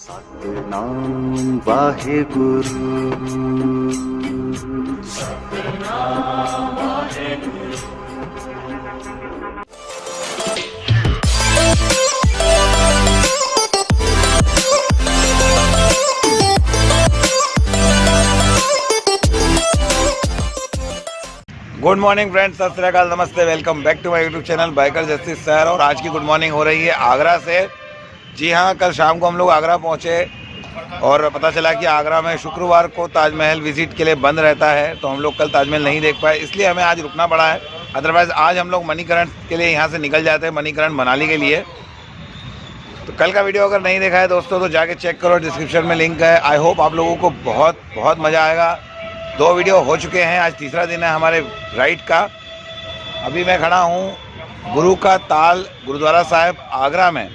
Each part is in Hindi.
Satnam Wahe Guru. Good morning friends, सत श्री अकाल, नमस्ते, welcome back to my YouTube channel biker justice sir. और आज की गुड मॉर्निंग हो रही है आगरा से। जी हाँ, कल शाम को हम लोग आगरा पहुँचे और पता चला कि आगरा में शुक्रवार को ताजमहल विज़िट के लिए बंद रहता है, तो हम लोग कल ताजमहल नहीं देख पाए, इसलिए हमें आज रुकना पड़ा है। अदरवाइज़ आज हम लोग मणिकरण के लिए यहाँ से निकल जाते हैं, मणिकरण मनाली के लिए। तो कल का वीडियो अगर नहीं देखा है दोस्तों तो जाके चेक करो, डिस्क्रिप्शन में लिंक है। आई होप आप लोगों को बहुत बहुत मज़ा आएगा। 2 वीडियो हो चुके हैं, आज तीसरा दिन है हमारे राइड का। अभी मैं खड़ा हूँ गुरु का ताल गुरुद्वारा साहिब आगरा में।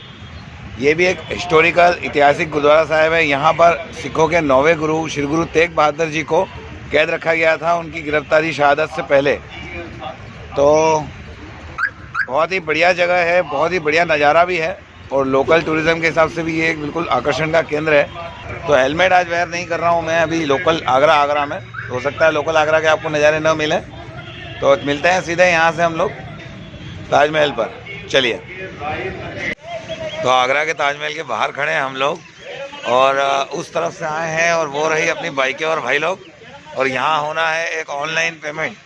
ये भी एक हिस्टोरिकल ऐतिहासिक गुरुद्वारा साहिब है। यहाँ पर सिखों के 9वें गुरु श्री गुरु तेग बहादुर जी को कैद रखा गया था उनकी गिरफ्तारी शहादत से पहले। तो बहुत ही बढ़िया जगह है, बहुत ही बढ़िया नज़ारा भी है और लोकल टूरिज़्म के हिसाब से भी ये एक बिल्कुल आकर्षण का केंद्र है। तो हेलमेट आज वेयर नहीं कर रहा हूँ मैं अभी लोकल आगरा में। हो सकता है लोकल आगरा के आपको नज़ारे न मिले, तो मिलते हैं सीधे यहाँ से हम लोग ताजमहल पर। चलिए, तो आगरा के ताजमहल के बाहर खड़े हैं हम लोग और उस तरफ से आए हैं और वो रही अपनी बाइकें और भाई लोग। और यहाँ होना है एक ऑनलाइन पेमेंट,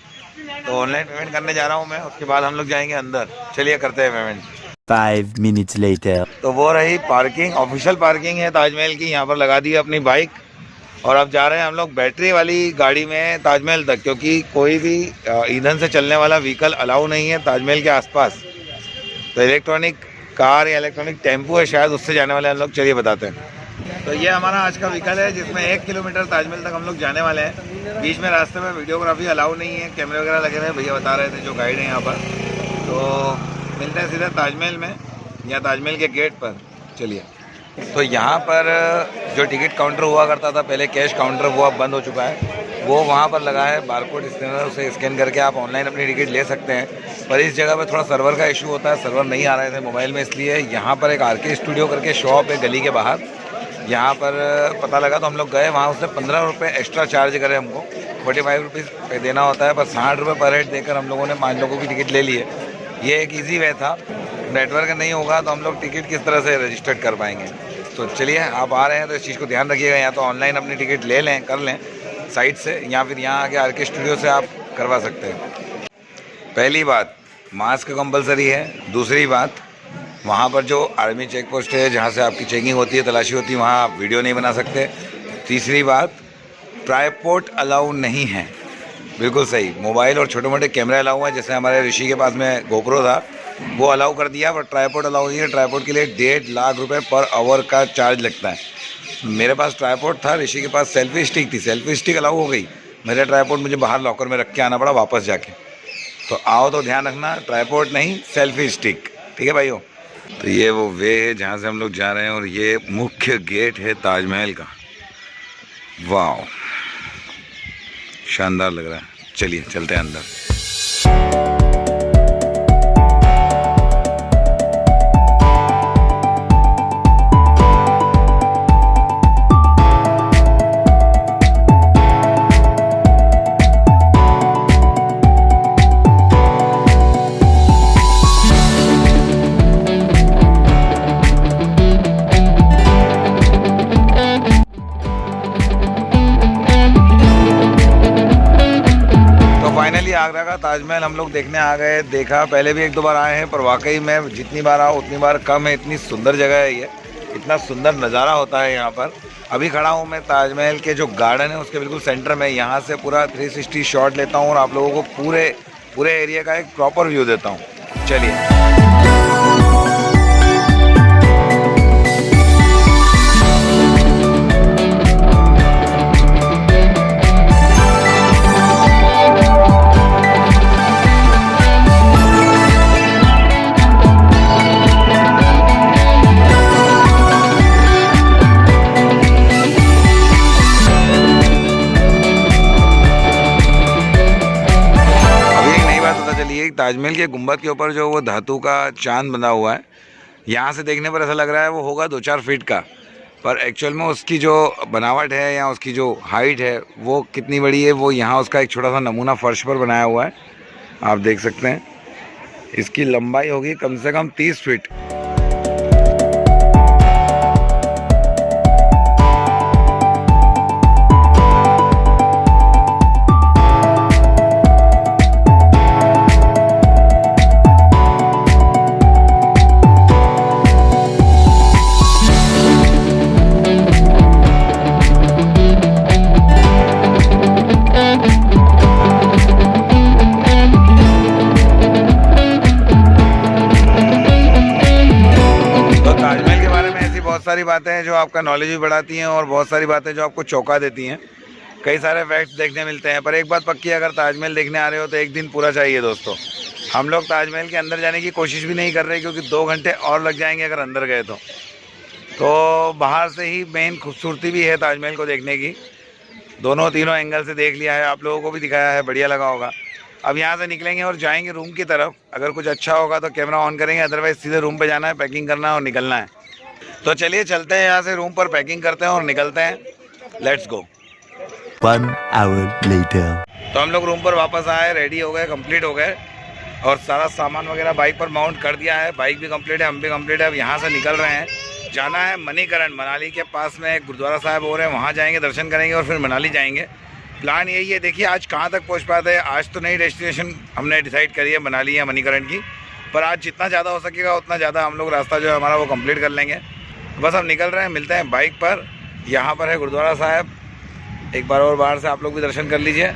तो ऑनलाइन पेमेंट करने जा रहा हूँ मैं, उसके बाद हम लोग जाएंगे अंदर। चलिए करते हैं पेमेंट। 5 minutes later। तो वो रही पार्किंग, ऑफिशियल पार्किंग है ताजमहल की, यहाँ पर लगा दी है अपनी बाइक। और अब जा रहे हैं हम लोग बैटरी वाली गाड़ी में ताजमहल तक, क्योंकि कोई भी ईंधन से चलने वाला व्हीकल अलाउ नहीं है ताजमहल के आसपास। तो इलेक्ट्रॉनिक कार या इलेक्ट्रॉनिक टेम्पो है शायद, उससे जाने वाले हम लोग। चलिए बताते हैं। तो ये हमारा आज का व्हीकल है जिसमें 1 किलोमीटर ताजमहल तक हम लोग जाने वाले हैं। बीच में रास्ते में वीडियोग्राफी अलाउ नहीं है, कैमरे वगैरह लगे हुए भैया बता रहे थे जो गाइड है यहाँ पर। तो मिलते हैं सीधे ताजमहल में या ताजमहल के गेट पर। चलिए, तो यहाँ पर जो टिकट काउंटर हुआ करता था पहले, कैश काउंटर, वो अब बंद हो चुका है। वो वहाँ पर लगा है बारकोड स्कैनर, से स्कैन करके आप ऑनलाइन अपनी टिकट ले सकते हैं। पर इस जगह पर थोड़ा सर्वर का इशू होता है, सर्वर नहीं आ रहे थे मोबाइल में, इसलिए यहाँ पर एक आरके स्टूडियो करके शॉप है गली के बाहर, यहाँ पर पता लगा तो हम लोग गए वहाँ। उसने 15 रुपये एक्स्ट्रा चार्ज करे हमको, 45 रुपीज़ देना होता है, पर 60 रुपये पर हेड देकर हम लोगों ने 5 लोगों की टिकट ले ली है। ये एक ईजी वे था। नेटवर्क नहीं होगा तो हम लोग टिकट किस तरह से रजिस्टर्ड कर पाएंगे। तो चलिए, आप आ रहे हैं तो इस चीज़ को ध्यान रखिएगा, या तो ऑनलाइन अपनी टिकट ले लें, कर लें साइट से, या फिर यहाँ आके आरके स्टूडियो से आप करवा सकते हैं। पहली बात, मास्क कंपलसरी है। दूसरी बात, वहाँ पर जो आर्मी चेक पोस्ट है जहाँ से आपकी चेकिंग होती है, तलाशी होती है, वहाँ आप वीडियो नहीं बना सकते। तीसरी बात, ट्राइपॉड अलाउ नहीं है। बिल्कुल सही, मोबाइल और छोटे मोटे कैमरे अलाउ हैं, जैसे हमारे ऋषि के पास में गोप्रो था वो अलाउ कर दिया, पर ट्राइपॉड अलाउ नहीं है। ट्राइपॉड के लिए 1.5 लाख रुपए पर आवर का चार्ज लगता है। मेरे पास ट्राइपॉड था, ऋषि के पास सेल्फी स्टिक थी, सेल्फी स्टिक अलाउ हो गई, मेरा ट्राइपॉड मुझे बाहर लॉकर में रख के आना पड़ा वापस जाके। तो आओ तो ध्यान रखना, ट्राइपॉड नहीं, सेल्फी स्टिक, ठीक है भाइयों। तो ये वो वे है जहाँ से हम लोग जा रहे हैं और ये मुख्य गेट है ताजमहल का। वाह, शानदार लग रहा है। चलिए चलते हैं अंदर। फाइनली आगरा का ताजमहल हम लोग देखने आ गए। देखा, पहले भी 1-2 बार आए हैं, पर वाकई में जितनी बार आओ उतनी बार कम है। इतनी सुंदर जगह है ये, इतना सुंदर नज़ारा होता है यहाँ पर। अभी खड़ा हूँ मैं ताजमहल के जो गार्डन है उसके बिल्कुल सेंटर में। यहाँ से पूरा 360 शॉट लेता हूँ और आप लोगों को पूरे एरिया का एक प्रॉपर व्यू देता हूँ। चलिए, ताजमहल के गुंबद के ऊपर जो वो धातु का चांद बना हुआ है, यहाँ से देखने पर ऐसा लग रहा है वो होगा 2-4 फीट का, पर एक्चुअल में उसकी जो बनावट है या उसकी जो हाइट है वो कितनी बड़ी है, वो यहाँ उसका एक छोटा सा नमूना फर्श पर बनाया हुआ है, आप देख सकते हैं। इसकी लंबाई होगी कम से कम 30 फीट। बहुत सारी बातें हैं जो आपका नॉलेज भी बढ़ाती हैं और बहुत सारी बातें जो आपको चौंका देती हैं। कई सारे फैक्ट्स देखने मिलते हैं, पर एक बात पक्की है, अगर ताजमहल देखने आ रहे हो तो एक दिन पूरा चाहिए दोस्तों। हम लोग ताजमहल के अंदर जाने की कोशिश भी नहीं कर रहे क्योंकि 2 घंटे और लग जाएंगे अगर अंदर गए तो बाहर से ही मेन खूबसूरती भी है ताजमहल को देखने की। दोनों तीनों एंगल से देख लिया है, आप लोगों को भी दिखाया है, बढ़िया लगा होगा। अब यहाँ से निकलेंगे और जाएंगे रूम की तरफ। अगर कुछ अच्छा होगा तो कैमरा ऑन करेंगे, अदरवाइज सीधे रूम पे जाना है, पैकिंग करना है और निकलना है। तो चलिए चलते हैं यहाँ से, रूम पर पैकिंग करते हैं और निकलते हैं। Let's go. 1 hour later. तो हम लोग रूम पर वापस आए, रेडी हो गए, कंप्लीट हो गए और सारा सामान वगैरह बाइक पर माउंट कर दिया है। बाइक भी कंप्लीट है, हम भी कंप्लीट है। अब यहाँ से निकल रहे हैं, जाना है मणिकरण। मनाली के पास में एक गुरुद्वारा साहब हो रहे हैं, वहाँ जाएंगे, दर्शन करेंगे और फिर मनाली जाएंगे। प्लान यही है, देखिए आज कहाँ तक पहुँच पाते हैं। आज तो नई डेस्टिनेशन हमने डिसाइड करी है मनाली या मणिकरण की, पर आज जितना ज़्यादा हो सकेगा उतना ज़्यादा हम लोग रास्ता जो है हमारा वो कंप्लीट कर लेंगे। बस हम निकल रहे हैं, मिलते हैं बाइक पर। यहाँ पर है गुरुद्वारा साहब, एक बार और बाहर से आप लोग भी दर्शन कर लीजिए।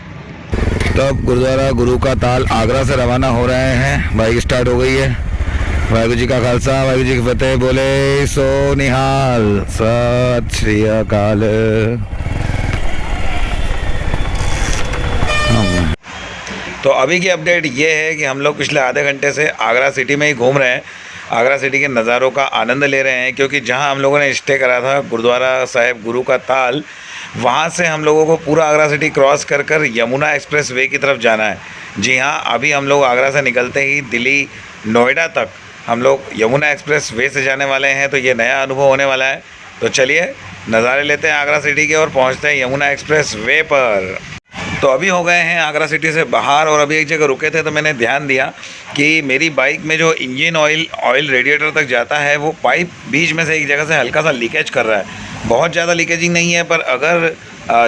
तब गुरुद्वारा गुरु का ताल आगरा से रवाना हो रहे हैं, बाइक स्टार्ट हो गई है। वाहिगुरू जी का खालसा, वाहिगुरू जी की फतेह। बोले सो निहाल, सत श्री अकाल। तो अभी की अपडेट ये है कि हम लोग पिछले आधे घंटे से आगरा सिटी में ही घूम रहे हैं, आगरा सिटी के नज़ारों का आनंद ले रहे हैं। क्योंकि जहां हम लोगों ने स्टे करा था गुरुद्वारा साहिब गुरु का ताल, वहां से हम लोगों को पूरा आगरा सिटी क्रॉस कर कर यमुना एक्सप्रेस वे की तरफ जाना है। जी हां, अभी हम लोग आगरा से निकलते ही दिल्ली नोएडा तक हम लोग यमुना एक्सप्रेस वे से जाने वाले हैं। तो ये नया अनुभव होने वाला है। तो चलिए नज़ारे लेते हैं आगरा सिटी के और पहुँचते हैं यमुना एक्सप्रेस वे पर। तो अभी हो गए हैं आगरा सिटी से बाहर और अभी एक जगह रुके थे, तो मैंने ध्यान दिया कि मेरी बाइक में जो इंजन ऑयल रेडिएटर तक जाता है, वो पाइप बीच में से एक जगह से हल्का सा लीकेज कर रहा है। बहुत ज़्यादा लीकेजिंग नहीं है, पर अगर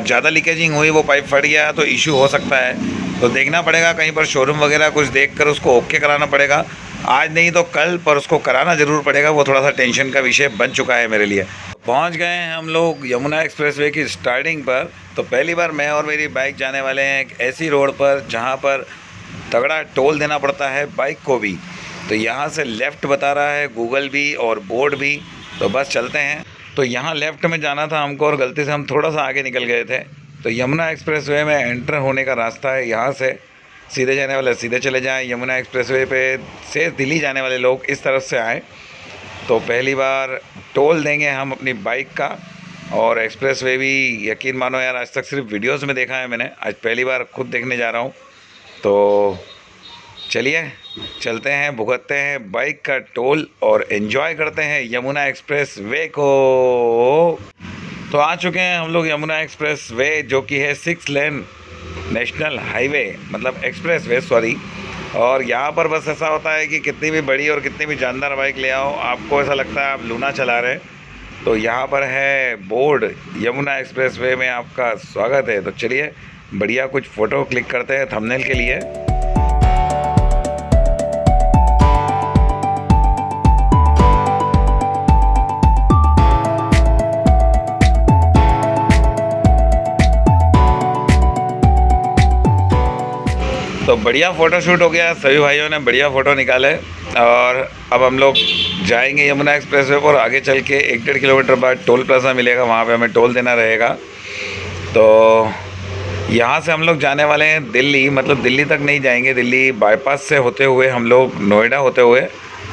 ज़्यादा लीकेजिंग हुई, वो पाइप फट गया तो इशू हो सकता है। तो देखना पड़ेगा, कहीं पर शोरूम वगैरह कुछ देख कर उसको ओके कराना पड़ेगा। आज नहीं तो कल, पर उसको कराना ज़रूर पड़ेगा। वो थोड़ा सा टेंशन का विषय बन चुका है मेरे लिए। पहुंच गए हैं हम लोग यमुना एक्सप्रेसवे की स्टार्टिंग पर। तो पहली बार मैं और मेरी बाइक जाने वाले हैं एक ऐसी रोड पर जहां पर तगड़ा टोल देना पड़ता है बाइक को भी। तो यहां से लेफ़्ट बता रहा है गूगल भी और बोर्ड भी। तो बस चलते हैं। तो यहाँ लेफ़्ट में जाना था हमको और गलती से हम थोड़ा सा आगे निकल गए थे। तो यमुना एक्सप्रेसवे में एंटर होने का रास्ता है, यहाँ से सीधे जाने वाले सीधे चले जाएँ। यमुना एक्सप्रेसवे पे से दिल्ली जाने वाले लोग इस तरफ से आएँ। तो पहली बार टोल देंगे हम अपनी बाइक का। और एक्सप्रेसवे भी यकीन मानो यार, आज तक सिर्फ वीडियोस में देखा है मैंने, आज पहली बार खुद देखने जा रहा हूँ। तो चलिए चलते हैं, भुगतते हैं बाइक का टोल और एंजॉय करते हैं यमुना एक्सप्रेस वे को। तो आ चुके हैं हम लोग यमुना एक्सप्रेस वे, जो कि है 6 लेन नेशनल हाईवे, मतलब एक्सप्रेस वे सॉरी। और यहाँ पर बस ऐसा होता है कि कितनी भी बड़ी और कितनी भी जानदार बाइक ले आओ, आपको ऐसा लगता है आप लूना चला रहे हैं। तो यहाँ पर है बोर्ड, यमुना एक्सप्रेसवे में आपका स्वागत है। तो चलिए बढ़िया कुछ फ़ोटो क्लिक करते हैं थंबनेल के लिए। तो बढ़िया फ़ोटो शूट हो गया, सभी भाइयों ने बढ़िया फ़ोटो निकाले। और अब हम लोग जाएंगे यमुना एक्सप्रेसवे पर। आगे चल के 1-1.5 किलोमीटर बाद टोल प्लाजा मिलेगा, वहाँ पे हमें टोल देना रहेगा। तो यहाँ से हम लोग जाने वाले हैं दिल्ली, मतलब दिल्ली तक नहीं जाएंगे, दिल्ली बाईपास से होते हुए हम लोग नोएडा होते हुए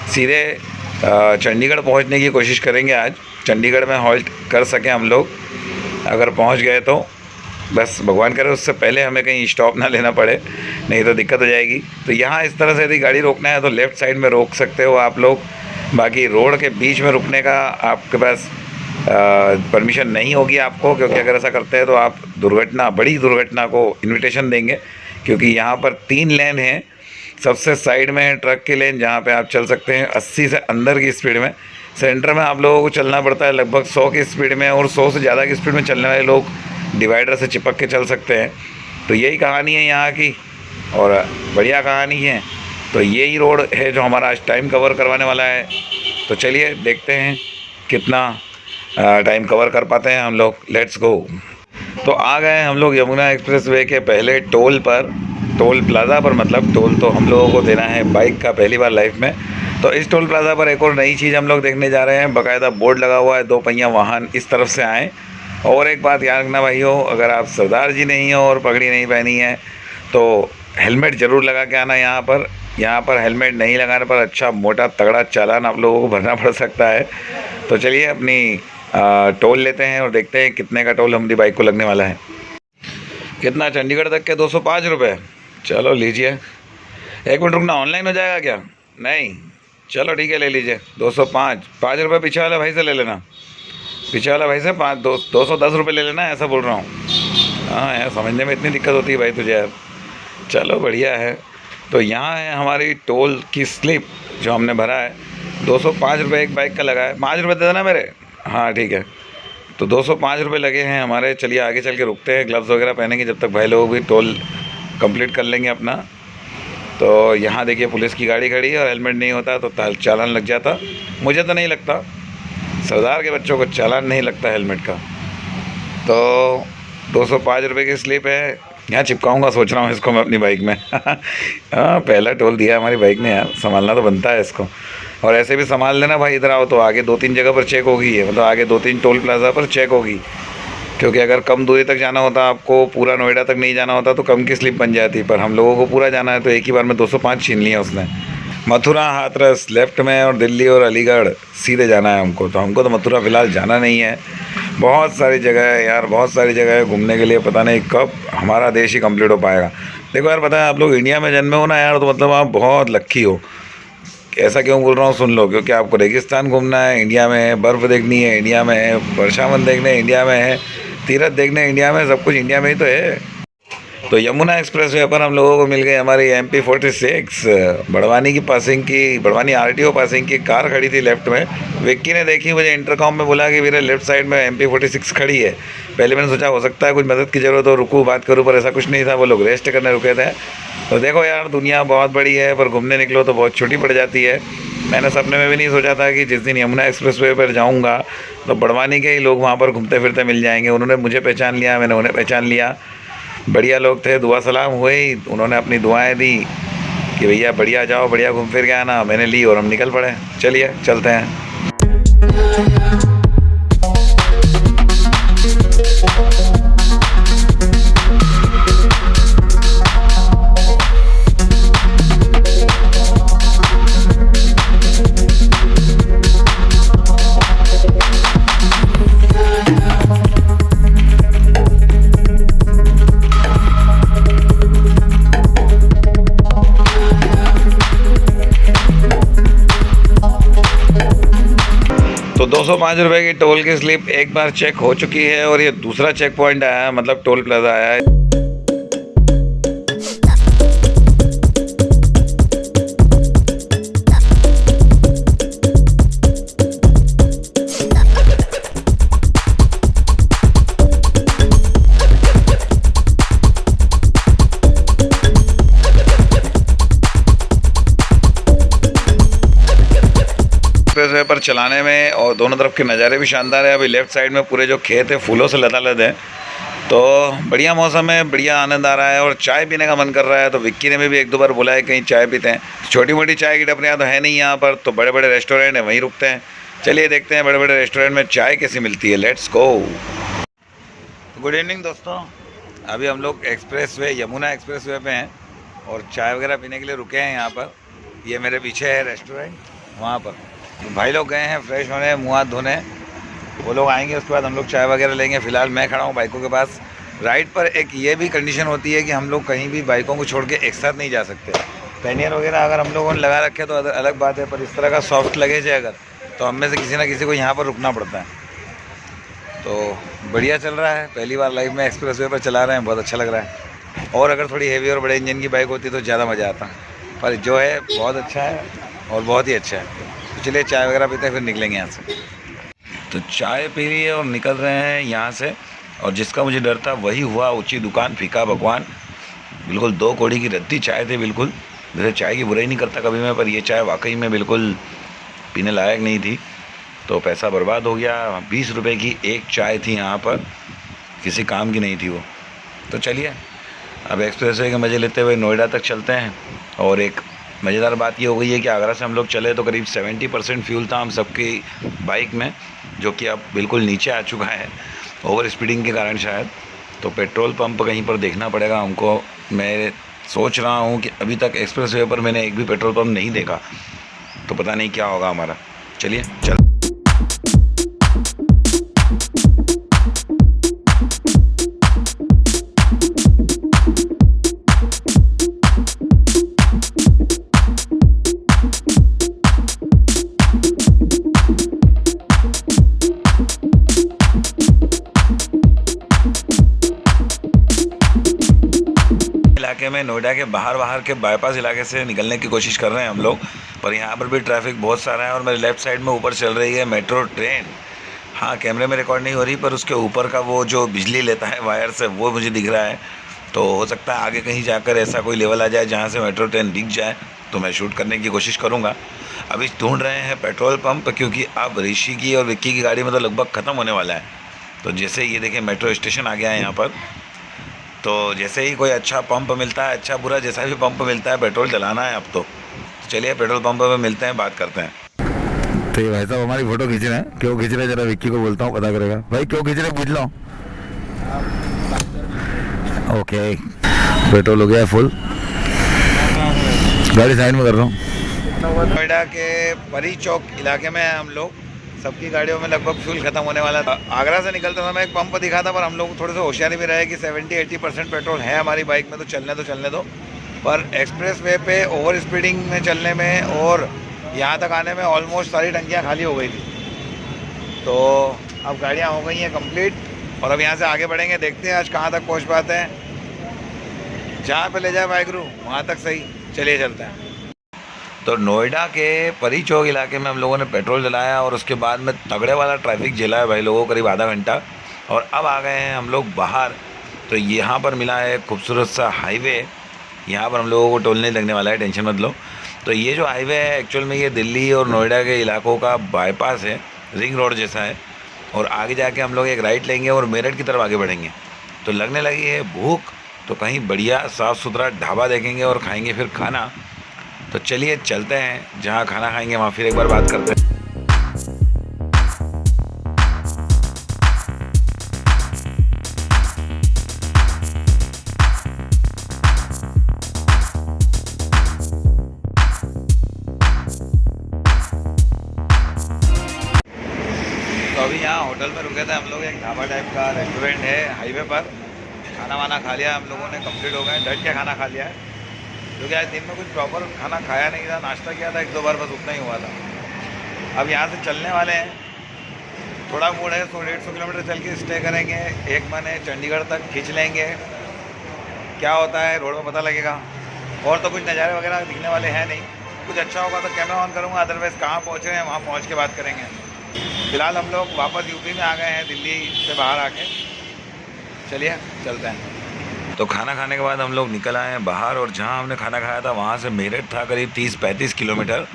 सीधे चंडीगढ़ पहुँचने की कोशिश करेंगे। आज चंडीगढ़ में हॉल्ट कर सकें हम लोग, अगर पहुँच गए तो। बस भगवान करे उससे पहले हमें कहीं स्टॉप ना लेना पड़े, नहीं तो दिक्कत हो जाएगी। तो यहाँ इस तरह से यदि गाड़ी रोकना है तो लेफ़्ट साइड में रोक सकते हो आप लोग। बाकी रोड के बीच में रुकने का आपके पास परमिशन नहीं होगी आपको, क्योंकि अगर ऐसा करते हैं तो आप बड़ी दुर्घटना को इन्विटेशन देंगे। क्योंकि यहाँ पर 3 लेन हैं। सबसे साइड में है ट्रक की लेन, जहाँ पे आप चल सकते हैं 80 से अंदर की स्पीड में। सेंटर में आप लोगों को चलना पड़ता है लगभग 100 की स्पीड में, और 100 से ज़्यादा की स्पीड में चलने वाले लोग डिवाइडर से चिपक के चल सकते हैं। तो यही कहानी है यहाँ की, और बढ़िया कहानी है। तो यही रोड है जो हमारा आज टाइम कवर करवाने वाला है। तो चलिए देखते हैं कितना टाइम कवर कर पाते हैं हम लोग। Let's go. तो आ गए हम लोग यमुना एक्सप्रेस वे के पहले टोल पर, टोल प्लाज़ा पर। मतलब टोल तो हम लोगों को देना है बाइक का पहली बार लाइफ में। तो इस टोल प्लाज़ा पर एक और नई चीज़ हम लोग देखने जा रहे हैं। बाकायदा बोर्ड लगा हुआ है 2 पहिया वाहन इस तरफ से आएँ। और एक बात याद रखना भाइयों, अगर आप सरदार जी नहीं हो और पगड़ी नहीं पहनी है तो हेलमेट ज़रूर लगा के आना। यहाँ पर हेलमेट नहीं लगाने पर अच्छा मोटा तगड़ा चालान आप लोगों को भरना पड़ सकता है। तो चलिए अपनी टोल लेते हैं और देखते हैं कितने का टोल हमारी बाइक को लगने वाला है। कितना? चंडीगढ़ तक के 205 रुपये। चलो लीजिए। 1 मिनट रुकना, ऑनलाइन हो जाएगा क्या? नहीं, चलो ठीक है ले लीजिए 205 रुपये। पीछे वाले भाई से ले लेना, पीछे वाला भाई से 210 रुपये ले लेना, ऐसा बोल रहा हूँ। हाँ यार, समझने में इतनी दिक्कत होती है भाई तुझे यार। चलो बढ़िया है। तो यहाँ है हमारी टोल की स्लिप जो हमने भरा है। 205 रुपये एक बाइक का लगा है। 5 रुपये दे देना मेरे। हाँ ठीक है। तो 205 रुपये लगे हैं हमारे। चलिए आगे चल के रुकते हैं, ग्लव्स वगैरह पहनेंगे जब तक भाई लोग भी टोल कंप्लीट कर लेंगे अपना। तो यहाँ देखिए पुलिस की गाड़ी खड़ी है, और हेलमेट नहीं होता तो चालान लग जाता। मुझे तो नहीं लगता, सरदार के बच्चों को चालान नहीं लगता हेलमेट का। तो 205 रुपये की स्लिप है। यहाँ चिपकाऊंगा सोच रहा हूँ इसको मैं अपनी बाइक में। हाँ, पहला टोल दिया हमारी बाइक ने यार, संभालना तो बनता है इसको। और ऐसे भी संभाल लेना भाई, इधर आओ तो आगे 2-3 जगह पर चेक होगी है, मतलब आगे 2-3 टोल प्लाज़ा पर चेक होगी। क्योंकि अगर कम दूरी तक जाना होता, आपको पूरा नोएडा तक नहीं जाना होता तो कम की स्लिप बन जाती, पर हम लोगों को पूरा जाना है तो एक ही बार में 205 छीन लिया उसने। मथुरा हाथरस लेफ़्ट में, और दिल्ली और अलीगढ़ सीधे जाना है हमको। तो हमको तो मथुरा फ़िलहाल जाना नहीं है। बहुत सारी जगह है यार, बहुत सारी जगह है घूमने के लिए। पता नहीं कब हमारा देश ही कंप्लीट हो पाएगा। देखो यार, पता है आप लोग इंडिया में जन्मे हो ना यार, तो मतलब आप बहुत लक्की हो। ऐसा क्यों बोल रहा हूँ सुन लो। क्योंकि आपको रेगिस्तान घूमना है इंडिया में है, बर्फ़ देखनी है इंडिया में है, वर्षावन देखने इंडिया में है, तीर्थ देखने इंडिया में, सब कुछ इंडिया में ही तो है। तो यमुना एक्सप्रेस वे पर हम लोगों को मिल गई हमारी MP46 बड़वानी की पासिंग की, बड़वानी RTO पासिंग की कार खड़ी थी लेफ़्ट में। विक्की ने देखी, मुझे इंटरकॉम में बोला कि मेरे लेफ़्ट साइड में MP46 खड़ी है। पहले मैंने सोचा हो सकता है कुछ मदद की ज़रूरत हो, रुकूँ बात करूँ, पर ऐसा कुछ नहीं था। वो लोग रेस्ट करने रुके थे। तो देखो यार, दुनिया बहुत बड़ी है, पर घूमने निकलो तो बहुत छोटी पड़ जाती है। मैंने सपने में भी नहीं सोचा था कि जिस दिन यमुना एक्सप्रेस वे पर जाऊँगा तो बड़वानी के ही लोग वहाँ पर घूमते फिरते मिल जाएंगे। उन्होंने मुझे पहचान लिया, मैंने उन्हें पहचान लिया। बढ़िया लोग थे, दुआ सलाम हुए ही, उन्होंने अपनी दुआएं दी कि भैया बढ़िया जाओ, बढ़िया घूम फिर के आना। मैंने ली और हम निकल पड़े। चलिए चलते हैं। तो 205 रुपये की टोल की स्लिप एक बार चेक हो चुकी है, और ये दूसरा चेक पॉइंट आया है, मतलब टोल प्लाजा आया है। एक्सप्रेस वे पर चलाने में और दोनों तरफ के नज़ारे भी शानदार है। अभी लेफ़्ट साइड में पूरे जो खेत है फूलों से लदालद है, तो बढ़िया मौसम है, बढ़िया आनंद आ रहा है और चाय पीने का मन कर रहा है। तो विक्की ने भी 1-2 बार बोला है कहीं चाय पीते हैं। छोटी मोटी चाय की टपरियाँ तो है नहीं यहाँ पर, तो बड़े बड़े रेस्टोरेंट हैं, वहीं रुकते हैं। चलिए देखते हैं बड़े बड़े रेस्टोरेंट में चाय कैसी मिलती है। Let's go. गुड इवनिंग दोस्तों, अभी हम लोग express way, Yamuna express way पे हैं और चाय वगैरह पीने के लिए रुके हैं यहाँ पर। ये मेरे पीछे है रेस्टोरेंट, वहाँ पर भाई लोग गए हैं फ्रेश होने, मुँह हाथ धोने। वो लोग आएंगे, उसके बाद हम लोग चाय वगैरह लेंगे। फ़िलहाल मैं खड़ा हूँ बाइकों के पास। राइड पर एक ये भी कंडीशन होती है कि हम लोग कहीं भी बाइकों को छोड़ के एक साथ नहीं जा सकते। पैनियर वगैरह अगर हम लोगों ने लगा रखे तो अलग बात है, पर इस तरह का सॉफ्ट लगेज है अगर, तो हम में से किसी ना किसी को यहाँ पर रुकना पड़ता है। तो बढ़िया चल रहा है, पहली बार लाइफ में एक्सप्रेसवे पर चला रहे हैं, बहुत अच्छा लग रहा है। और अगर थोड़ी हेवी और बड़े इंजन की बाइक होती तो ज़्यादा मज़ा आता, पर जो है बहुत अच्छा है और बहुत ही अच्छा है। तो चलिए चाय वगैरह पीते हैं, फिर निकलेंगे यहाँ से। तो चाय पी ली है और निकल रहे हैं यहाँ से। और जिसका मुझे डर था वही हुआ, ऊँची दुकान फीका पकवान, बिल्कुल 2 कौड़ी की रद्दी चाय थी। बिल्कुल वैसे चाय की बुराई नहीं करता कभी मैं, पर ये चाय वाकई में बिल्कुल पीने लायक नहीं थी। तो पैसा बर्बाद हो गया। 20 रुपए की एक चाय थी यहाँ पर, किसी काम की नहीं थी वो। तो चलिए अब एक्सप्रेसवे के मज़े लेते हुए नोएडा तक चलते हैं। और एक मज़ेदार बात ये हो गई है कि आगरा से हम लोग चले तो करीब 70% फ्यूल था हम सबकी बाइक में, जो कि अब बिल्कुल नीचे आ चुका है ओवर स्पीडिंग के कारण शायद। तो पेट्रोल पंप कहीं पर देखना पड़ेगा हमको। मैं सोच रहा हूँ कि अभी तक एक्सप्रेसवे पर मैंने एक भी पेट्रोल पंप नहीं देखा, तो पता नहीं क्या होगा हमारा। चलिए चल। इलाके में नोएडा के बाहर के बाईपास इलाके से निकलने की कोशिश कर रहे हैं हम लोग, पर यहाँ पर भी ट्रैफिक बहुत सारा है। और मेरे लेफ़्ट साइड में ऊपर चल रही है मेट्रो ट्रेन। हाँ, कैमरे में रिकॉर्ड नहीं हो रही, पर उसके ऊपर का वो जो बिजली लेता है वायर से, वो मुझे दिख रहा है। तो हो सकता है आगे कहीं जाकर ऐसा कोई लेवल आ जाए जहाँ से मेट्रो ट्रेन दिख जाए, तो मैं शूट करने की कोशिश करूँगा। अभी ढूंढ रहे हैं पेट्रोल पंप, क्योंकि अब ऋषि की और विक्की की गाड़ी में तो लगभग ख़त्म होने वाला है। तो जैसे ये देखें मेट्रो स्टेशन आ गया है यहाँ पर, तो जैसे ही कोई अच्छा पंप मिलता है, अच्छा बुरा जैसा भी पंप मिलता है, पेट्रोल डलाना है अब तो। चलिए पेट्रोल पंप पे मिलते हैं, बात करते हैं। तो ये भाई साहब हमारी फ़ोटो खींच रहे हैं, क्यों खींच रहे हैं जरा विक्की को बोलता हूँ, पता करेगा। भाई क्यों खींच रहे हैं, पूछ लो। ओके, पेट्रोल हो गया है फुल, गाड़ी साइड में कर रहा हूँ। नोएडा के परी चौक इलाके में हम लोग, सबकी गाड़ियों में लगभग फ्यूल ख़त्म होने वाला था। आगरा से निकलते समय एक पंप दिखा था, पर हम लोग थोड़े से होशियारी भी रहे कि 70-80% पेट्रोल है हमारी बाइक में, तो चलने दो। पर एक्सप्रेस वे पे ओवर स्पीडिंग में चलने में और यहाँ तक आने में ऑलमोस्ट सारी टंकियाँ खाली हो गई थी। तो अब गाड़ियाँ हो गई हैं कंप्लीट, और अब यहाँ से आगे बढ़ेंगे, देखते हैं आज कहाँ तक पहुँच पाते हैं। जहाँ पे ले जाए वाहिगुरु वहाँ तक सही। चलिए चलते हैं। तो नोएडा के परी चौक इलाके में हम लोगों ने पेट्रोल डलाया और उसके बाद में तगड़े वाला ट्रैफिक झेला है भाई लोगों, करीब आधा घंटा। और अब आ गए हैं हम लोग बाहर। तो यहाँ पर मिला है खूबसूरत सा हाईवे, यहाँ पर हम लोगों को टोल नहीं लगने वाला है, टेंशन मत लो। तो ये जो हाईवे है एक्चुअल में ये दिल्ली और नोएडा के इलाकों का बाईपास है, रिंग रोड जैसा है। और आगे जाके हम लोग एक राइट लेंगे और मेरठ की तरफ आगे बढ़ेंगे। तो लगने लगी है भूख, तो कहीं बढ़िया साफ़ सुथरा ढाबा देखेंगे और खाएंगे फिर खाना। तो चलिए चलते हैं, जहाँ खाना खाएंगे वहाँ फिर एक बार बात करते हैं। तो अभी यहाँ होटल में रुके थे हम लोग, एक ढाबा टाइप का रेस्टोरेंट है हाईवे पर। खाना वाना खा लिया हम लोगों ने, कंप्लीट हो गए, डट के खाना खा लिया है, क्योंकि आज दिन में कुछ प्रॉपर खाना खाया नहीं था, नाश्ता किया था 1-2 बार, बस उतना ही हुआ था। अब यहाँ से चलने वाले हैं, थोड़ा मूड है, 100-150 किलोमीटर चल के स्टे करेंगे। एक मन है चंडीगढ़ तक खींच लेंगे, क्या होता है रोड में पता लगेगा। और तो कुछ नज़ारे वगैरह दिखने वाले हैं नहीं, कुछ अच्छा होगा तो कैमरा ऑन करूँगा, अदरवाइज़ कहाँ पहुँच रहे हैं वहाँ पहुँच के बात करेंगे। फिलहाल हम लोग वापस यूपी में आ गए हैं, दिल्ली से बाहर आके। चलिए चलते हैं। तो खाना खाने के बाद हम लोग निकल आए हैं बाहर, और जहाँ हमने खाना खाया था वहाँ से मेरठ था करीब 30-35 किलोमीटर।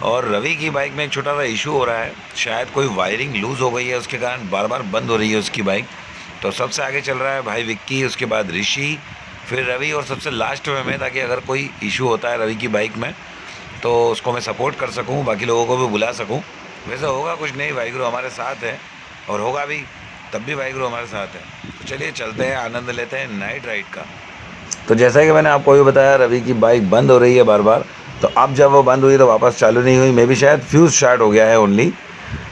और रवि की बाइक में एक छोटा सा इशू हो रहा है, शायद कोई वायरिंग लूज़ हो गई है, उसके कारण बार बार बंद हो रही है उसकी बाइक। तो सबसे आगे चल रहा है भाई विक्की, उसके बाद ऋषि, फिर रवि, और सबसे लास्ट में मैं, ताकि अगर कोई इशू होता है रवि की बाइक में तो उसको मैं सपोर्ट कर सकूँ, बाकी लोगों को भी बुला सकूँ। वैसे होगा कुछ नहीं, वाहिगुरु हमारे साथ है, और होगा भी तब भी वाहिगुरु हमारे साथ है। तो चलिए चलते हैं, आनंद लेते हैं नाइट राइड का। तो जैसा कि मैंने आपको भी बताया, रवि की बाइक बंद हो रही है बार बार। तो अब जब वो बंद हुई तो वापस चालू नहीं हुई, मे भी शायद फ्यूज़ शार्ट हो गया है ओनली।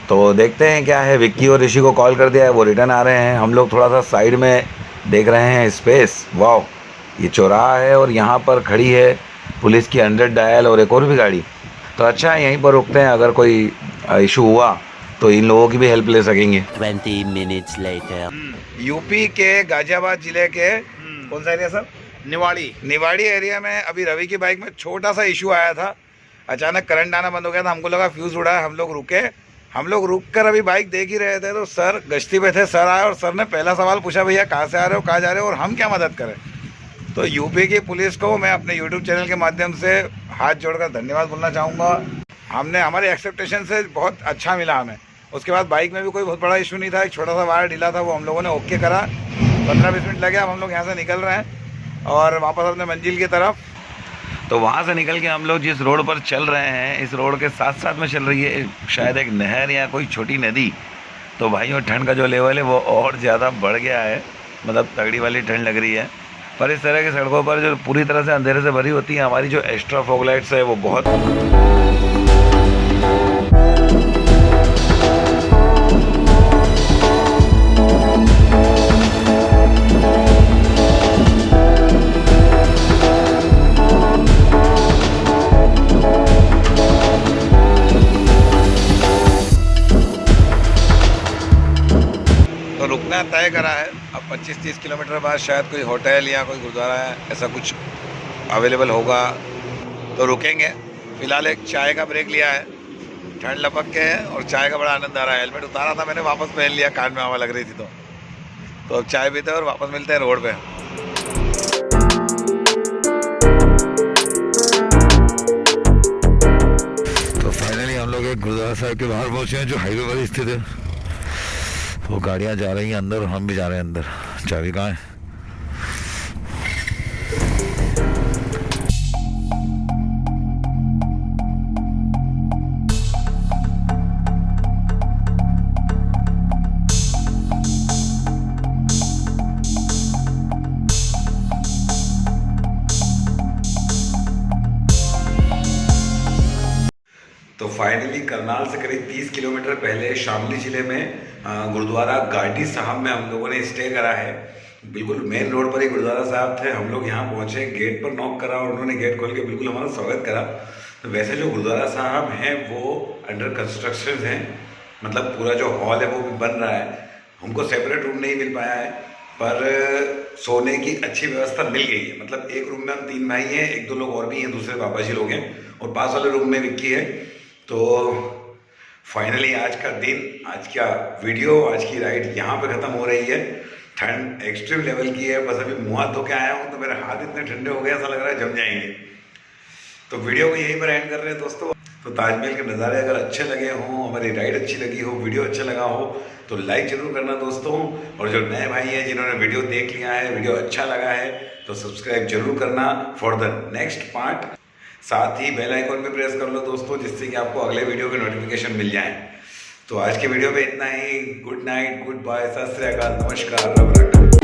तो देखते हैं क्या है। विक्की और ऋषि को कॉल कर दिया है, वो रिटर्न आ रहे हैं। हम लोग थोड़ा सा साइड में देख रहे हैं स्पेस। वाह, ये चौराहा है और यहाँ पर खड़ी है पुलिस की 100 डायल और एक और भी गाड़ी। तो अच्छा है, यहीं पर रुकते हैं, अगर कोई इशू हुआ तो इन लोगों की भी हेल्प ले सकेंगे। 20 minutes later. यूपी के गाजियाबाद जिले के कौन सा एरिया सर? निवाड़ी एरिया में अभी रवि की बाइक में छोटा सा इशू आया था। अचानक करंट आना बंद हो गया था, हमको लगा फ्यूज़ उड़ा है। हम लोग रुक कर अभी बाइक देख ही रहे थे तो सर गश्ती पे थे। सर आए और सर ने पहला सवाल पूछा, भैया कहाँ से आ रहे हो, कहाँ जा रहे हो और हम क्या मदद करें। तो यूपी की पुलिस को मैं अपने यूट्यूब चैनल के माध्यम से हाथ जोड़कर धन्यवाद बोलना चाहूँगा। हमने हमारे एक्सपेक्टेशन से बहुत अच्छा मिला हमें। उसके बाद बाइक में भी कोई बहुत बड़ा इशू नहीं था, एक छोटा सा वायर ढीला था, वो हम लोगों ने ओके करा। 15-20 मिनट लगे, अब हम लोग यहाँ से निकल रहे हैं और वापस अपने मंजिल की तरफ। तो वहाँ से निकल के हम लोग जिस रोड पर चल रहे हैं, इस रोड के साथ साथ में चल रही है शायद एक नहर या कोई छोटी नदी। तो भाइयों ठंड का जो लेवल है वो और ज़्यादा बढ़ गया है, मतलब तगड़ी वाली ठंड लग रही है। पर इस तरह की सड़कों पर जो पूरी तरह से अंधेरे से भरी होती है, हमारी जो एक्स्ट्रा फॉग लाइट्स है वो बहुत रुकना तय करा है। अब 25-30 किलोमीटर बाद शायद कोई होटल या कोई गुरुद्वारा ऐसा कुछ अवेलेबल होगा तो रुकेंगे। फ़िलहाल एक चाय का ब्रेक लिया है, ठंड लपक के है और चाय का बड़ा आनंद आ रहा है। हेलमेट उतारा था मैंने, वापस पहन लिया, कान में हवा लग रही थी तो अब चाय पीते हैं और वापस मिलते हैं रोड पे। तो फाइनली हम लोग एक गुरुद्वारा साहिब के बाहर पहुंचे हैं जो हाईवे पर स्थित है। वो गाड़ियां जा रही हैं अंदर और हम भी जा रहे हैं अंदर। चाबी कहाँ है? तो फाइनली करनाल से करीब 30 किलोमीटर पहले शामली ज़िले में गुरुद्वारा गाड़ी साहब में हम लोगों ने स्टे करा है। बिल्कुल मेन रोड पर ही गुरुद्वारा साहब थे। हम लोग यहाँ पहुँचे, गेट पर नॉक करा और उन्होंने गेट खोल के बिल्कुल हमारा स्वागत करा। तो वैसे जो गुरुद्वारा साहब हैं वो अंडर कंस्ट्रक्शन हैं, मतलब पूरा जो हॉल है वो भी बन रहा है। हमको सेपरेट रूम नहीं मिल पाया है पर सोने की अच्छी व्यवस्था मिल गई है। मतलब एक रूम में हम 3 भाई हैं, 1-2 लोग और भी हैं, दूसरे पापा जी लोग हैं और पास वाले रूम में विक्की है। तो फाइनली आज का दिन, आज का वीडियो, आज की राइड यहाँ पे ख़त्म हो रही है। ठंड एक्सट्रीम लेवल की है, बस अभी मुँह हाथ धो के आया हूँ तो मेरे हाथ इतने ठंडे हो गए ऐसा लग रहा है जम जाएंगे। तो वीडियो को यहीं पर एंड कर रहे हैं दोस्तों। तो ताजमहल के नज़ारे अगर अच्छे लगे हों, हमारी राइड अच्छी लगी हो, वीडियो अच्छा लगा हो तो लाइक ज़रूर करना दोस्तों। और जो नए भाई हैं जिन्होंने वीडियो देख लिया है, वीडियो अच्छा लगा है तो सब्सक्राइब जरूर करना फॉर द नेक्स्ट पार्ट। साथ ही बेल आइकॉन पे प्रेस कर लो दोस्तों, जिससे कि आपको अगले वीडियो के नोटिफिकेशन मिल जाएं। तो आज के वीडियो पे इतना ही। गुड नाइट, गुड बाय, सत श्री अकाल, नमस्कार, रब रखा।